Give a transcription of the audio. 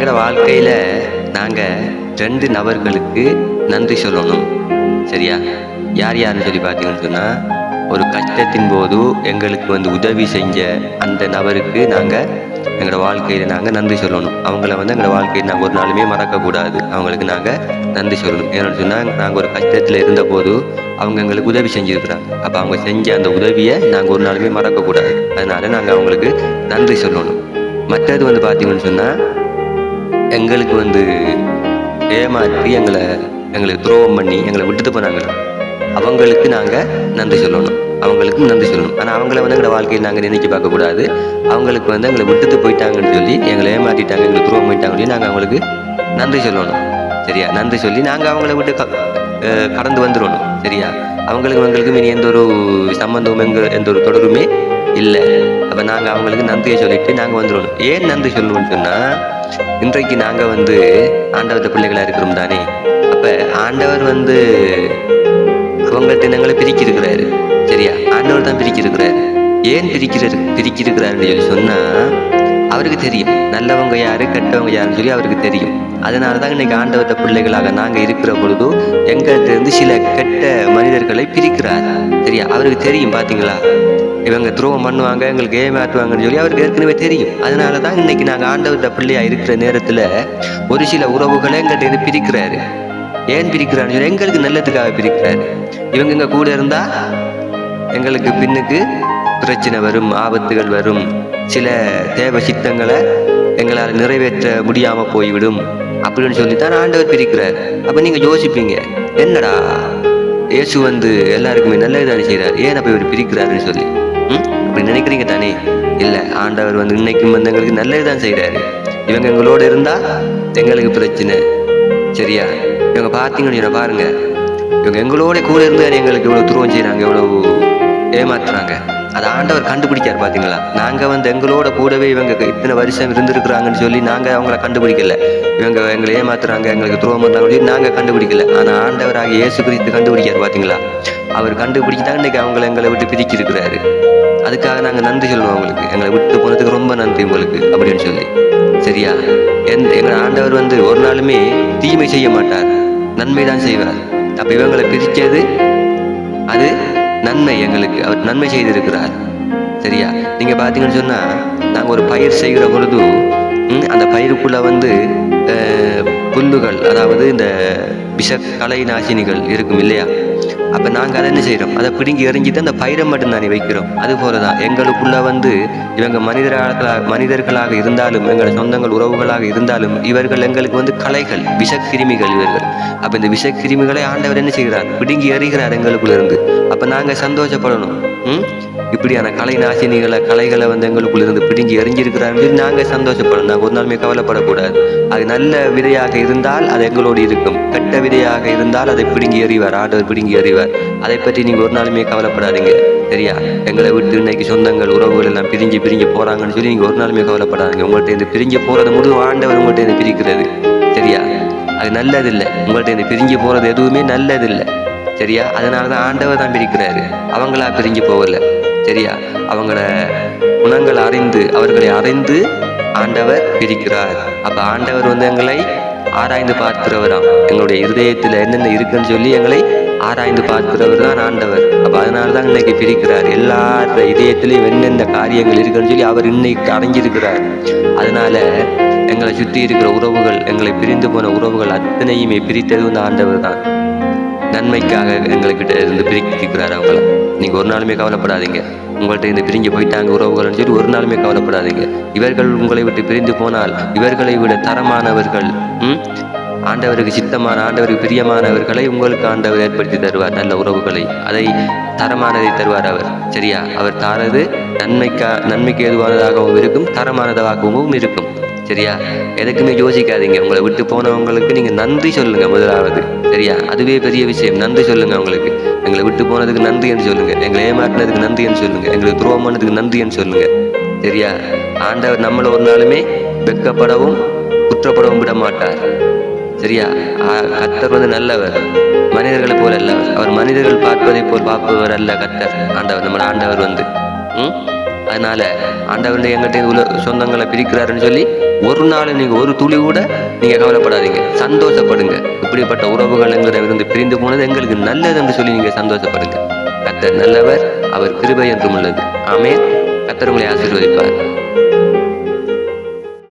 எங்களோட வாழ்க்கையில் நாங்கள் 2 நபர்களுக்கு நன்றி சொல்லணும். சரியா? யார் யாருன்னு சொல்லி பார்த்தீங்கன்னு சொன்னால், ஒரு கஷ்டத்தின் போது எங்களுக்கு உதவி செஞ்ச அந்த நபருக்கு நாங்கள் எங்களோட வாழ்க்கையில் நாங்கள் நன்றி சொல்லணும். அவங்கள எங்களோட வாழ்க்கையில் நாங்கள் ஒரு நாளுமே மறக்கக்கூடாது. அவங்களுக்கு நாங்கள் நன்றி சொல்லணும். ஏன்னு சொன்னால், நாங்கள் ஒரு கஷ்டத்தில் இருந்தபோது அவங்க எங்களுக்கு உதவி செஞ்சுருக்குறாங்க. அப்போ அவங்க செஞ்ச அந்த உதவியை நாங்கள் ஒரு நாளுமே மறக்கக்கூடாது. அதனால் நாங்கள் அவங்களுக்கு நன்றி சொல்லணும். மற்றது பார்த்தீங்கன்னு சொன்னால், எங்களுக்கு ஏமாற்றி எங்களுக்கு துரோகம் பண்ணி எங்களை விட்டுட்டு போனாங்க. அவங்களுக்கு நாங்கள் நன்றி சொல்லணும். அவங்களுக்கும் நன்றி சொல்லணும். ஆனால் அவங்கள எங்களோட வாழ்க்கையில் நாங்கள் நினைச்சு பார்க்கக்கூடாது. அவங்களுக்கு எங்களை விட்டுட்டு போயிட்டாங்கன்னு சொல்லி, எங்களை ஏமாற்றிட்டாங்க, எங்களுக்கு துரோகம் பண்ணிட்டாங்கன்னு சொல்லி நாங்கள் அவங்களுக்கு நன்றி சொல்லணும். சரியா? நன்றி சொல்லி நாங்கள் அவங்கள விட்டு கடந்து வந்துடணும். சரியா? எங்களுக்கும் இனி எந்த ஒரு சம்பந்தமும் எந்த ஒரு தொடருமே இல்லை. அப்போ நாங்கள் அவங்களுக்கு நன்றியை சொல்லிட்டு நாங்கள் வந்துடணும். ஏன் நன்றி சொல்லணும்னு சொன்னால், இன்றைக்கு நாங்கள் ஆண்டவர்கிட்ட பிள்ளைகளாக இருக்கிறோம் தானே. அப்போ ஆண்டவர் அவங்கள்ட்ட எங்களை பிரிச்சிருக்கிறாரு. சரியா? ஆண்டவர் தான் பிரிச்சிருக்கிறாரு. ஏன் பிரிச்சிருக்கிறாருன்னு சொல்லி சொன்னால், அவருக்கு தெரியும் நல்லவங்க யாரு கெட்டவங்க யாருன்னு சொல்லி அவருக்கு தெரியும். அதனால தான் இன்னைக்கு ஆண்டவர்கிட்ட பிள்ளைகளாக நாங்கள் இருக்கிற பொழுது எங்கள்கிட்ட சில கெட்ட மனிதர்களை பிரிக்கிறார். சரியா? அவருக்கு தெரியும். பார்த்தீங்களா, இவங்க துரோகம் பண்ணுவாங்க, எங்களுக்கு ஏமாற்றுவாங்கன்னு சொல்லி அவருக்கு ஏற்கனவே தெரியும். அதனால தான் இன்னைக்கு நாங்கள் ஆண்டவர்கிட்ட பிள்ளையாக இருக்கிற நேரத்தில் ஒரு சில உறவுகளை எங்கள்கிட்ட பிரிக்கிறாரு. ஏன் பிரிக்கிறான்னு சொல்லி எங்களுக்கு நல்லதுக்காக பிரிக்கிறாரு. இவங்க எங்கள் கூட இருந்தால் எங்களுக்கு பின்னுக்கு பிரச்சனை வரும், ஆபத்துகள் வரும், சில தேவை சித்தங்களை எங்களால் நிறைவேற்ற முடியாமல் போய்விடும் அப்படின்னு சொல்லித்தான் ஆண்டவர் பிரிக்கிறார். அப்போ நீங்கள் யோசிப்பீங்க, என்னடா இயேசு எல்லாருக்குமே நல்லதுதானே செய்கிறார், ஏன் அப்போ இவர் பிரிக்கிறாருன்னு சொல்லி அப்படி நினைக்கிறீங்க தானே? இல்லை, ஆண்டவர் இன்னைக்கும் எங்களுக்கு நல்லது தான் செய்கிறாரு. இவங்க எங்களோட இருந்தால் எங்களுக்கு பிரச்சனை. சரியா? இவங்க பார்த்தீங்கன்னு பாருங்க, இவங்க எங்களோட கூட இருந்து எங்களுக்கு இவ்வளோ துரோகம் செய்கிறாங்க, எவ்வளோ ஏமாத்துறாங்க. அதை ஆண்டவர் கண்டுபிடிக்கார். பார்த்தீங்களா? நாங்கள் எங்களோட கூடவே இவங்க இத்தனை வருஷம் இருந்திருக்கிறாங்கன்னு சொல்லி நாங்கள் அவங்கள கண்டுபிடிக்கல. இவங்க எங்களை ஏமாத்துறாங்க, எங்களுக்கு துரோகம் பண்ணுறாங்கன்னு சொல்லி நாங்கள் கண்டுபிடிக்கல. ஆனால் ஆண்டவராக இயேசு கிறிஸ்து கண்டுபிடிக்கார். பார்த்தீங்களா? அவர் கண்டுபிடிச்சி இன்னைக்கு எங்களை விட்டு பிரிச்சிருக்கிறாரு. அதுக்காக நாங்கள் நன்றி சொல்லணும். அவங்களுக்கு எங்களை விட்டு போனதுக்கு ரொம்ப நன்றி உங்களுக்கு அப்படின்னு சொல்லி. சரியா? எங்களை ஆண்டவர் ஒரு நாளுமே தீமை செய்ய மாட்டார், நன்மை தான் செய்வார். அப்போ இவங்களை பிரித்தது அது நன்மை. எங்களுக்கு அவர் நன்மை செய்திருக்கிறார். சரியா? நீங்கள் பார்த்தீங்கன்னு சொன்னால், நாங்கள் ஒரு பயிர் செய்கிற பொழுது அந்த பயிருக்குள்ளே புல்லுகள், அதாவது இந்த விஷக்கலை நாசினிகள் இருக்கும் இல்லையா? அப்போ நாங்கள் அதை என்ன செய்கிறோம், அதை பிடுங்கி எறிஞ்சிட்டு அந்த பயிரை மட்டும்தானே வைக்கிறோம். அதுபோல தான் எங்களுக்குள்ளே இவங்க மனிதர்களாக இருந்தாலும், எங்கள் சொந்தங்கள் உறவுகளாக இருந்தாலும், இவர்கள் எங்களுக்கு களைகள், விஷக்கிருமிகள் இவர்கள். அப்போ இந்த விஷக்கிருமிகளை ஆண்டவர் என்ன செய்கிறார், பிடுங்கி எறிகிறார் எங்களுக்குள்ள இருந்து. அப்போ நாங்கள் சந்தோஷப்படணும். இப்படியான கலைகளை எங்களுக்குள்ள இருந்து பிடுங்கி எறிஞ்சிருக்கிறார் நாங்கள் சந்தோஷப்படணும். நாங்கள் ஒரு நாளுமே கவலைப்படக்கூடாது. அது நல்ல விதையாக இருந்தால் அது எங்களோடு இருக்கும், கெட்ட விதையாக இருந்தால் அதை பிடுங்கி எறிவார், ஆண்டவர் பிடுங்கி எறிவார். அதை பற்றி நீங்கள் ஒரு நாளுமே கவலைப்படாதீங்க. சரியா? எங்களை விட்டு இன்னைக்கு சொந்தங்கள் உறவுகள் எல்லாம் பிரிஞ்சு போறாங்கன்னு சொல்லி நீங்கள் ஒரு நாளுமே கவலைப்படாதீங்க. உங்கள்கிட்ட இந்த பிரிஞ்சு போறது முழுவதும் ஆண்டவர் உங்கள்கிட்ட இந்த பிரிக்கிறது. சரியா? அது நல்லதில்லை. உங்கள்கிட்ட இந்த பிரிஞ்சு போறது எதுவுமே நல்லதில்லை. சரியா? அதனால தான் ஆண்டவர் தான் பிரிக்கிறாரு, அவங்களா பிரிஞ்சு போகல. சரியா? அவங்கள குணங்களை அறிந்து, அவர்களை அறிந்து ஆண்டவர் பிரிக்கிறார். அப்ப ஆண்டவர் எங்களை ஆராய்ந்து பார்க்கிறவராம். எங்களுடைய இருதயத்தில் என்னென்ன இருக்குன்னு சொல்லி எங்களை ஆராய்ந்து பார்க்கிறவர் தான் ஆண்டவர். அப்ப அதனால தான் இன்னைக்கு பிரிக்கிறார். எல்லார இதயத்திலையும் என்னென்ன காரியங்கள் இருக்குன்னு சொல்லி அவர் இன்னைக்கு அறிஞ்சிருக்கிறார். அதனால எங்களை சுற்றி இருக்கிற உறவுகள், எங்களை பிரிந்து போன உறவுகள் அத்தனையுமே பிரித்தது ஆண்டவர் தான். நன்மைக்காக எங்கள்கிட்ட இருந்து பிரிக்கிறார் அவங்கள. நீங்கள் ஒரு நாளுமே கவலைப்படாதீங்க. உங்கள்கிட்ட இருந்து பிரிஞ்சு போயிட்டாங்க உறவுகள்னு சொல்லி ஒரு நாளுமே கவலைப்படாதீங்க. இவர்கள் உங்களை விட்டு பிரிந்து போனால் இவர்களை விட தரமானவர்கள், ஆண்டவருக்கு சித்தமான, ஆண்டவருக்கு பிரியமானவர்களை உங்களுக்கு ஆண்டவர் ஏற்படுத்தி தருவார். நல்ல உறவுகளை, அதை தரமானதை தருவார் அவர். சரியா? அவர் தாரது நன்மைக்கு ஏதுவானதாகவும் இருக்கும், தரமானதாகவும் இருக்கும். சரியா? எதுக்குமே யோசிக்காதீங்க. உங்களை விட்டு போனவங்களுக்கு நீங்கள் நன்றி சொல்லுங்க முதலாவது. சரியா? அதுவே பெரிய விஷயம். நன்றி சொல்லுங்க அவங்களுக்கு. எங்களை விட்டு போனதுக்கு நன்றின்னு சொல்லுங்க, எங்களை ஏமாற்றினதுக்கு நன்றின்னு சொல்லுங்க, எங்களுக்கு துரோகம் பண்ணதுக்கு நன்றின்னு சொல்லுங்க. சரியா? ஆண்டவர் நம்மளை ஒரு நாளுமே வெட்கப்படவும் குற்றப்படவும் விட மாட்டார். சரியா? கர்த்தர் நல்லவர், மனிதர்களை போல அல்லவர். அவர் மனிதர்கள் பார்ப்பதை போல் பார்ப்பவர் அல்ல கர்த்தர். ஆண்டவர் நம்மளோட ஆண்டவர் அதனால ஆண்டவர் எங்கிட்ட சொந்தங்களை பிரிக்கிறாருன்னு சொல்லி ஒரு நாள் நீங்க ஒரு துளி கூட நீங்க கவலைப்படாதீங்க, சந்தோஷப்படுங்க. இப்படிப்பட்ட உறவுகள் எங்களிடம் பிரிந்து போனது எங்களுக்கு நல்லது என்று சொல்லி நீங்க சந்தோஷப்படுங்க. கர்த்தர் நல்லவர், அவர் கிருபை என்றும் உள்ளது. ஆமென். கர்த்தர் உங்களை ஆசீர்வதிப்பார்.